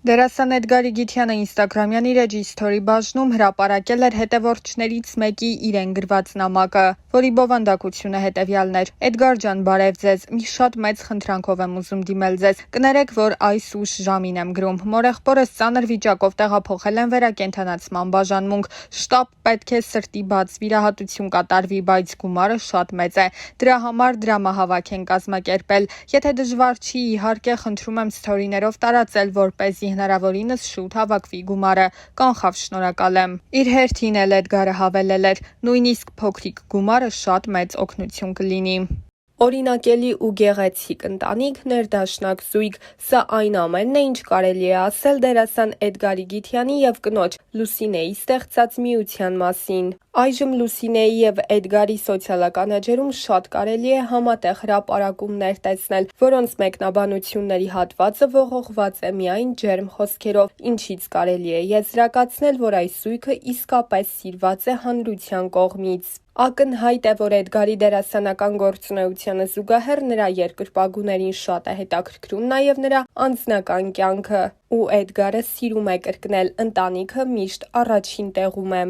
Դերասան Էդգար Իգիթյանը ինստագրամյան իր էջի սթորի բաժնում հրապարակել էր հետևորդներից մեկի իրեն գրված նամակը, որի բովանդակությունը հետևյալն էր. «Էդգար ջան, բարև ձեզ, մի շատ մեծ խնդրանքով եմ ուզում դիմել ձեզ, կներեք, որ այս ուշ ժամին եմ գրում, մորեղբորս ծանր վիճակով տեղափոխել են վերակենդանացման բաժանմունք, շտապ պետք է սրտի բաց վիրահատություն կատարվի, բայց գումարը շատ մեծ է, դրա համար դրամահավաք են կազմակերպել, եթե դժվար չի, իհարկե խնդրում եմ սթորիներով տարածել, որպեսզի հնարավորինս շուտ հավաքվի գումարը, կանխավ շնորհակալ եմ»։ Իր հերթին էլ Էդգարը հավելել էր. «Նույնիսկ փոքրիկ գումարը շատ մեծ օգնություն կլինի»։ Օրինակելի ու գեղեցիկ ընտանիք, ներդաշնակ զույգ, սա այն ամենն է, ինչ կարելի է ասել դերասան Էդգար Իգիթյանի և կնոջ Լուսինեի ստեղծած միության մասին։ Այժմ Լուսինեի և Էդգարի սոցիալական էջերում շատ կարելի է համատեղ հրապարակումներ տեսնել, որոնց մեկնաբանությունների հատվածը ողողված է միայն ջերմ խոսքերով, ինչից կարելի է եզրակացնել, որ այս զույգը իսկապես սիրված է հանրության կողմից։ Ակնհայտ է, որ Էդգարի դերասանական գործունեությանը զուգահեռ նրա երկրպագուներին շատ է հետաքրքրում նաև նրա անձնական կյանքը, ու Էդգարը սիրում է կրկնել՝ ընտանիքը միշտ առաջին տեղում է։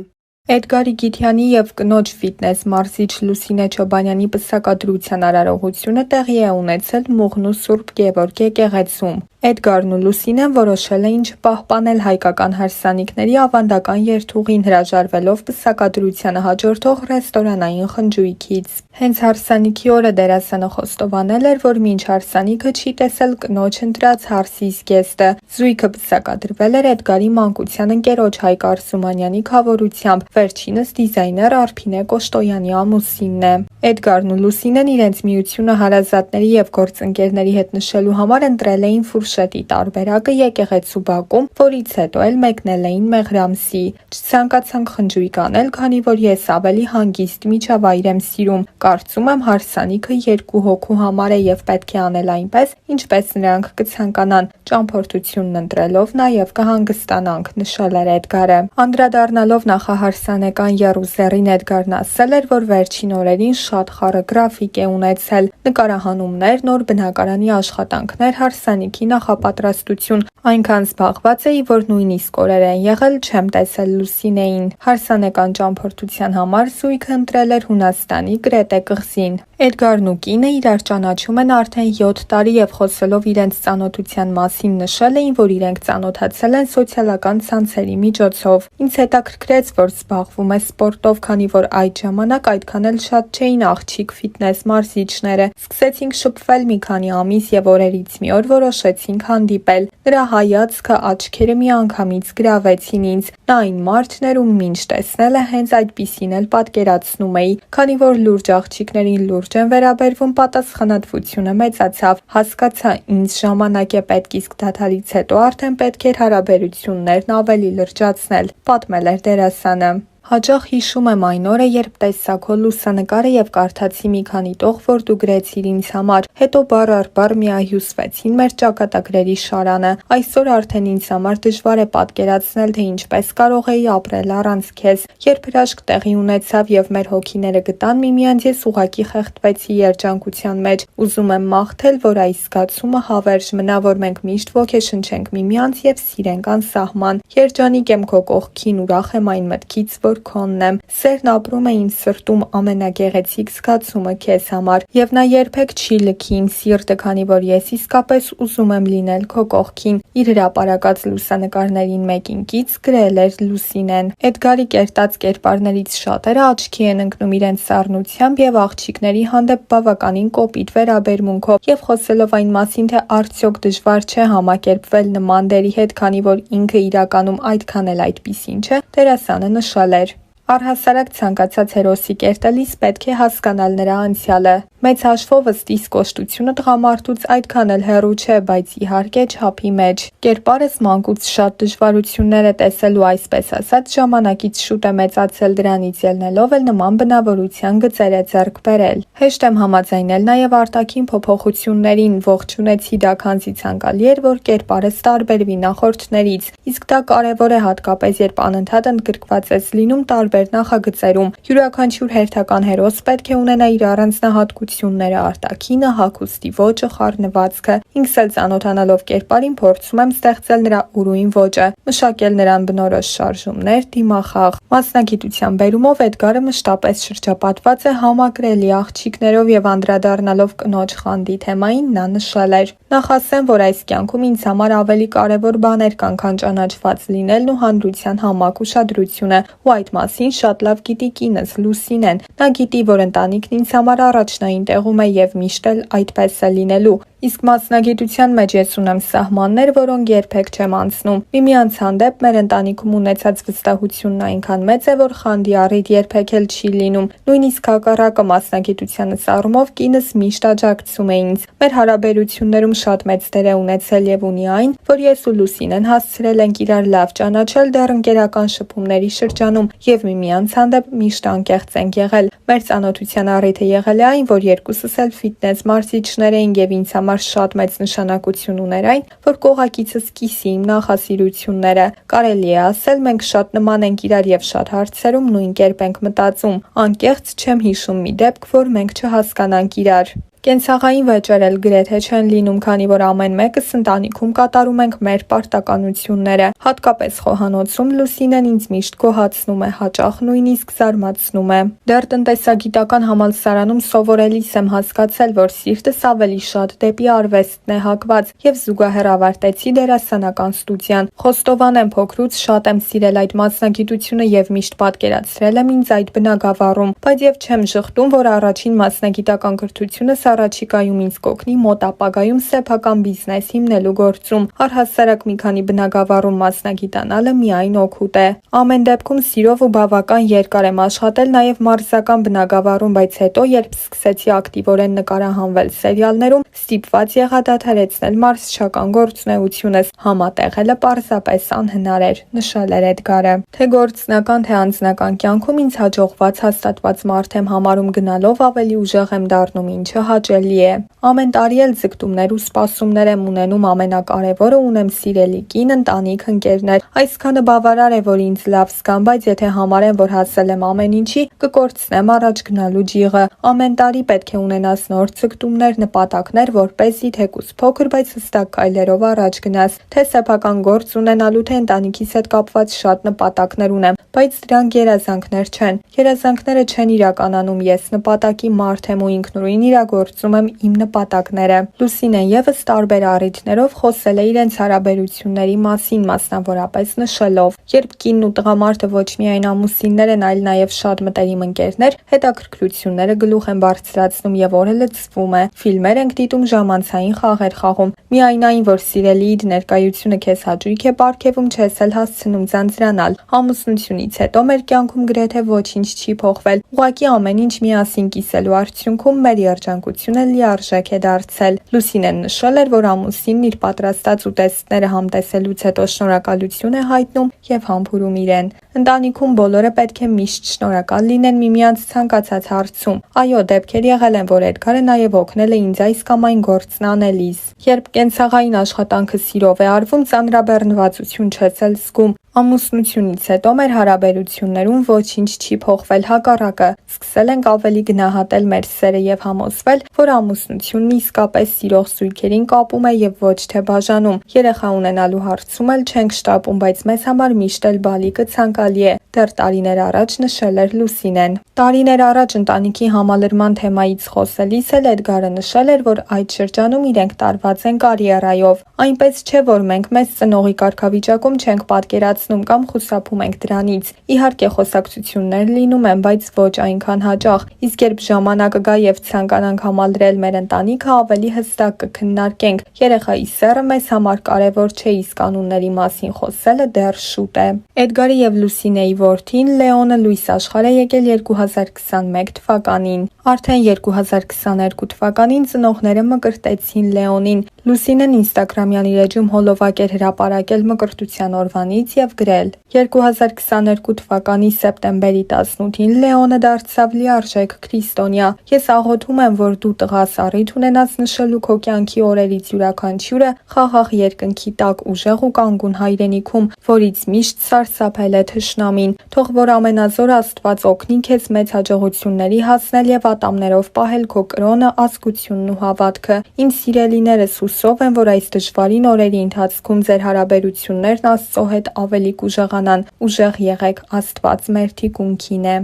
Էդգար Իգիթյանի և կնոջ ֆիթնես մարզիչ Լուսինե Չոբանյանի պսակադրության արարողությունը տեղի է ունեցել Մուղնու Սուրբ Գևորգ եկեղեցում։ Էդգարն ու Լուսինեն որոշել էին չպահպանել հայկական հարսանիքների ավանդական երթուղին, հրաժարվելով պսակադրությանը հաջորդող ռեստորանային խնջույքից։ Հենց հարսանիքի օրը դերասանը խոստովանել էր, որ մինչ հարսանիքը չի տեսել կնոջ ընտրած հարսի զգեստը։ Զույգը պսակադրվել էր Էդգարի մանկության ընկերոջ Հայկ Արզումանյանի քավորությամբ, վերջինս դիզայներ Արփինե Կոշտոյանի ամուսինն է։ Էդգարն ու Լուսինեն իրենց միությունը հարազատների և գործընկերների հետ նշելու համար ընտրել էին ֆուրշետի տարբերակը եկեղեցու բակում, որից հետո էլ մեկնել էին Մեղրամսի։ Չցանկացանք խնջույք անել, քանի որ ես ավելի հանգիստ միջավայր եմ սիրում։ Կարծում եմ հարսանիքը 2 հոգու համար է և պետք է անել այնպես, ինչպես նրանք կցանկանան, ճամփորդությունն ընտրելով նաև կհանգստանանք, նշել էր Էդգարը։ Անդրադառնալով նախահարսանեկան եռուզեռին Էդգարն ասել էր, որ վերջին օրերին շատ խառը գրաֆիկ է ունեցել՝ նկարահանումներ, նոր բնակարանի աշխատանքներ, հարսանիքի նախապատրաստություն, այնքան զբաղված էի, որ նույնիսկ օրեր են եղել չեմ տեսել Լուսինեին։ Հարսանեկան ճամփորդության համար զույգը ընտրել էր Հունաստանի Կրետե կղզին։ Էդգարն ու կինը իրար ճանաչում են արդեն 7 տարի և խոսելով իրենց ծանոթության մասին նշել էին, որ իրենք ծանոթացել են սոցիալական ցանցերի միջոցով։ Ինձ հետաքրքրեց, որ զբաղվում է սպորտով, քանի որ այդ ժամանակ այդքան էլ շատ չէին աղջիկ ֆիթնես մարզիչները։ Սկսեցինք շփվել մի քանի ամիս և օրերից մի օր որոշեցինք հանդիպել։ Նրա հայացքը, աչքերը միանգամից գրավեցին ինձ։ Նա այն մարդն էր, ում մինչ տեսնելը հենց այդպիսին էլ պատկերացնում էի։ Քանի որ լուրջ աղջիկներին լուրջ են վերաբերվում, պատասխանատվությունը մեծացավ։ Հասկացա, ինձ ժամանակ է պետք, իսկ դադարից հետո արդեն պետք էր հարաբերություններն ավելի լրջացնել, պատմել էր դերասանը։ Հաճախ հիշում եմ այն օրը, երբ տեսա քո լուսանկարը և կարդացի մի քանի տող, որ դու գրեցիր ինձ համար, հետո բառ առ բառ միահյուսվեցին մեր ճակատագրերի շարանը։ Այսօր արդեն ինձ համար դժվար է պատկերացնել, թե ինչպես կարող էի ապրել առանց քեզ։ Երբ հրաշք տեղի ունեցավ և մեր հոգիները գտան միմյանց, ես ուղղակի խեղդվեցի երջանկության մեջ։ Ուզում եմ մաղթել, որ այս զգացումը հավերժ մնա, որ մենք միշտ ոգեշնչենք միմյանց և սիրենք անսահման։ Երջանիկ եմ քո կողքին, ուրախ եմ այն մտքից, որ քոնն եմ։ Սերն ապրում է իմ սրտում ամենագեղեցիկ զգացումը քեզ համար, և նա երբեք չի լքի իմ սիրտը, քանի որ ես իսկապես ուզում եմ լինել քո կողքին։ Իր հրապարակած լուսանկարներին մեկին կից գրել էր Լուսինեն։ Էդգարի կերտած կերպարներից շատերը աչքի են ընկնում իրենց սառնությամբ և աղջիկների հանդեպ բավականին կոպիտ վերաբերմունքով, և խոսելով այն մասին, թե արդյոք դժվար չէ համակերպվել նման դերի հետ, քանի որ ինքը իրականում այդքան էլ այդպիսին չէ, դերասանը նշել էր. «Առհասարակ ցանկացած հերոսի կերտելիս պետք է հասկանալ նրա անցյալը։ Մեծ հաշվով ըստ իս կոշտությունը տղամարդուց այդքան էլ հեռու չէ, բայց իհարկե չափի մեջ։ Կերպարս մանկուց շատ դժվարություններ է տեսել ու այսպես ասած ժամանակից շուտ է մեծացել, դրանից ելնելով էլ նման բնավորության գծեր է ձեռք բերել։ Հեշտ եմ համաձայնել նաև արտաքին փոփոխություններին, ողջունեցի դա, քանզի ցանկալի էր, որ կերպարս տարբերվի նախորդներից, իսկ դա կարևոր է հատկապես երբ անընդհատ ընդգրկված ես լինում տարբեր տարբեր նախագծերում։ Յուրաքանչյուր հերթական հերոս պետք է ունենա իր առանձնահատկությունները, արտաքինը, հագուստի ոճը, խառնվածքը։ Ինքս էլ ծանոթանալով կերպարին փորձում եմ ստեղծել նրա ուրույն ոճը, մշակել նրան բնորոշ շարժումներ, դիմախաղ։ Մասնագիտության բերումով Էդգարը մշտապես շրջապատված է համակրելի աղջիկներով եւ անդրադառնալով կնոջ խանդի թեմային նա նշել էր. «Նախ ասեմ, որ այս կյանքում ինձ համար ավելի կարևոր բաներ կան, քան ճանաչված լինելն ու հանրության համակ ուշադրությունը, ու այդ մասին շատ լավ գիտի կինս՝ Լուսինեն։ Նա գիտի, որ ընտանիքն ինձ համար առաջնային տեղում է եւ միշտ էլ այդպես է լինելու։ Իսկ մասնագիտության մեջ ես ունեմ սահմաններ, որոնք երբեք չեմ անցնում։ Միմյանց հանդեպ մեր ընտանիքում ունեցած վստահությունն այնքան մեծ է, որ խանդի առիթ երբեք էլ չի լինում։ Նույնիսկ հակառակը, մասնագիտությանս առումով կինս միշտ աջակցում է ինձ։ Մեր հարաբերություններում շատ մեծ դեր է ունեցել եւ ունի այն, որ ես ու Լուսինեն հասցրել ենք իրար լավ ճանաչել դեռ ընկերական շփումների շրջանում եւ միմյանց հանդեպ միշտ անկեղծ ենք եղել։ Մեր ծանոթության առիթը եղել է այն, որ երկուսս էլ ֆիթնես մարզիչներ էինք եւ ինձ համար շատ մեծ նշանակություն ուներ այն, որ կողակիցս կիսի իմ նախասիրությունները։ Կարելի է ասել, մենք շատ նման ենք իրար եւ շատ հարցերում նույն կերպ ենք մտածում։ Անկեղծ չեմ հիշում մի դեպք, որ մենք չհասկանանք իրար։ Կենցաղային վեճեր էլ գրեթե չեն լինում, քանի որ ամեն մեկս ընտանիքում կատարում ենք մեր պարտականությունները։ Հատկապես խոհանոցում Լուսինեն ինձ միշտ գոհացնում է, հաճախ նույնիսկ զարմացնում է։ Դեռ տնտեսագիտական համալսարանում սովորելիս եմ հասկացել, որ սիրտս ավելի շատ դեպի արվեստն է հակված եւ զուգահեռ ավարտեցի դերասանական ստուդիան։ Խոստովան եմ, փոքրուց շատ եմ սիրել այդ մասնագիտությունը եւ միշտ պատկերացրել եմ ինձ այդ բնագավառում, բայց եւ չեմ ժխտում, որ առաջին մասնագիտական կրթությունս առաջիկայում ինձ կօգնի մոտ ապագայում սեփական բիզնես հիմնելու գործում։ Առհասարակ մի քանի բնագավառում մասնագիտանալը միայն օգուտ է։ Ամեն դեպքում սիրով ու բավական երկար եմ աշխատել նաև մարզական բնագավառում, բայց հետո երբ սկսեցի ակտիվորեն նկարահանվել սերիալներում, ստիպված եղա դադարեցնել մարզչական գործունեությունս։ Համատեղելը պարզապես անհնար էր, նշել էր Էդգարը։ Թե գործնական, թե անձնական կյանքում ինձ հաջողված հաստատված մարդ եմ համարում, գնալով ավելի ուժեղ եմ դառնում, ինչը հաճելի է։ Ամեն տարի էլ ձգտումներ ու սպասումներ եմ ունենում, ամենակարևորը ունեմ սիրելի կին, ընտանիք, ընկերներ։ Այսքանը բավարար է, որ ինձ լավ զգան, բայց եթե համարեմ, որ հասել եմ ամեն ինչի, կկորցնեմ առաջ գնալու ջիղը։ Ամեն տարի պետք է ունենաս նոր ձգտումներ, նպատակներ, որպեսզի թեկուզ փոքր, բայց հստակ քայլերով առաջ գնաս։ Թե սեփական գործ ունենալու, թե ընտանիքիս հետ կապված շատ նպատակներ ունեմ, բայց դրանք երազանքներ չեն։ Երազանքները չեն իրականանում, ես նպատակի մարդ եմ ու ինքնուրույն իրագործում եմ իմ նպատակները։ Լուսինեն եւս տարբեր առիթներով խոսել է իրենց հարաբերությունների մասին, մասնավորապես նշելով. «Երբ կինն ու տղամարդը ոչ միայն ամուսիններ են, այլ նաեւ շատ մտերիմ ընկերներ, հետաքրքրությունները գլուխ են բարձրացնում եւ օրը լցվում է։ Ֆիլմեր ենք դիտում, ժամանցային խաղեր խաղում։ Միայն այն, որ սիրելիիդ ներկայությունը քեզ հաճույք է պարգևում, չես էլ հասցնում ձանձրանալ։ Ամուսնությունից հետո մեր կյանքում գրեթե ոչինչ չի փոխվել։ Ուղղակի ամեն ինչ միասին կիսելու արդյունքում մեր երջանկությունը լիարժեք է դարձել»։ Լուսինեն նշել էր, որ ամուսինն իր պատրաստած ուտեստները համտեսելուց հետո շնորհակալություն է հայտնում եւ համբուրում իրեն։ Ընտանիքում բոլորը պետք է միշտ շնորհակալ լինեն միմյանց ցանկացած հարցում։ Այո, դեպքեր եղել են, որ Էդգարը նաեւ օգնել է ինձ այս կամ այն գործն անելիս։ Երբ կենցաղային աշխատանքը սիրով է արվում, ծանրաբեռնվածություն չես էլ զգում։ Ամուսնությունից հետո մեր հարաբերություններում ոչինչ չի փոխվել, հակառակը, սկսել ենք ավելի գնահատել մեր սերը եւ համոզվել, որ ամուսնությունն իսկապես սիրող զույգերին կապում է եւ ոչ թե բաժանում։ Երեխա ունենալու հարցում էլ չենք շտապում, բայց մեզ համար միշտ էլ բալիկը ցանկալի է։ Դեռ տարիներ առաջ նշել էր Լուսինեն։ Տարիներ առաջ ընտանիքի համալրման թեմայից խոսելիս էլ Էդգարը նշել էր, որ այդ շրջանում իրենք տարված են կարիերայով։ Այնպես չէ, որ մենք մեզ ծնողի կարգավիճակում չենք պատկերացնում կամ խուսափում ենք դրանից։ Իհարկե խոսակցություններ լինում են, բայց ոչ այնքան հաճախ։ Իսկ երբ ժամանակը գա եւ ցանկանանք համալրել մեր ընտանիքը, ավելի հստակ կքննարկենք։ Երեխայի սեռը մեզ համար կարևոր չէ, իսկ կանոնների մասին խոսելը դեռ շուտ է։ Էդգարի եւ Լուսինեի որդին Լեոնը լույս աշխարհ է եկել 2021 թվականին։ Արդեն 2022 թվականին ծնողները մկրտեցին Լեոնին։ Լուսինեն ինստագրամյան իր էջում հոլովակ էր հրապարակել մկրտության օրվանից եւ գրել. 2022 թվականի սեպտեմբերի 18-ին Լեոնը դարձավ լիարժեք քրիստոնյա։ Ես աղոթում եմ, որ դու տղաս առիթ ունենաս նշելու քո կյանքի օրերից յուրաքանչյուրը խաղաղ երկնքի տակ ուժեղ ու կանգուն հայրենիքում, որից միշտ սարսափել է թշնամին։ Թող որ ամենազոր Աստված օգնի քեզ մեծ հաջողությունների հասնել եւ ատամներով պահել քո կրոնը, ազգությունն ու հավատքը։ Իմ սիրելիներս հուսով եմ, որ այս դժվարին օրերի ընթացքում ձեր հարաբերություններն Աստծո հետ ավելի կուժեղանան։ Ուժեղ եղեք, Աստված մեր թիկունքին է։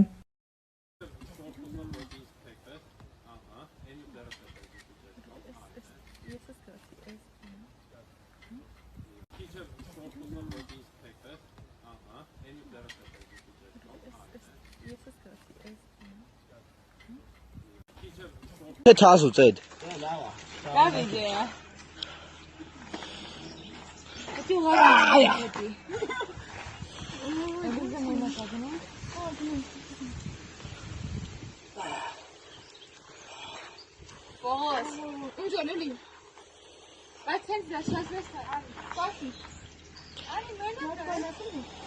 Չասու ծեդ։ Լավ իդեա։ Դու հարի։ Բողոս։ Ինչ ալի։ Բայց հենց դա շասես է։ Պասի։ Անի մենակ։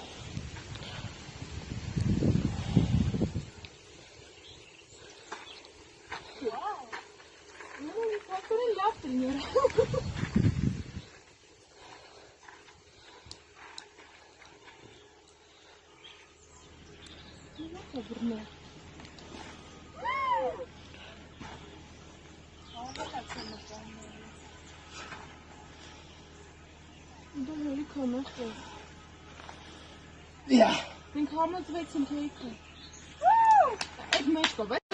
Yeah. Մենք համոզվեցինք եկը։ Այդ մեջ կով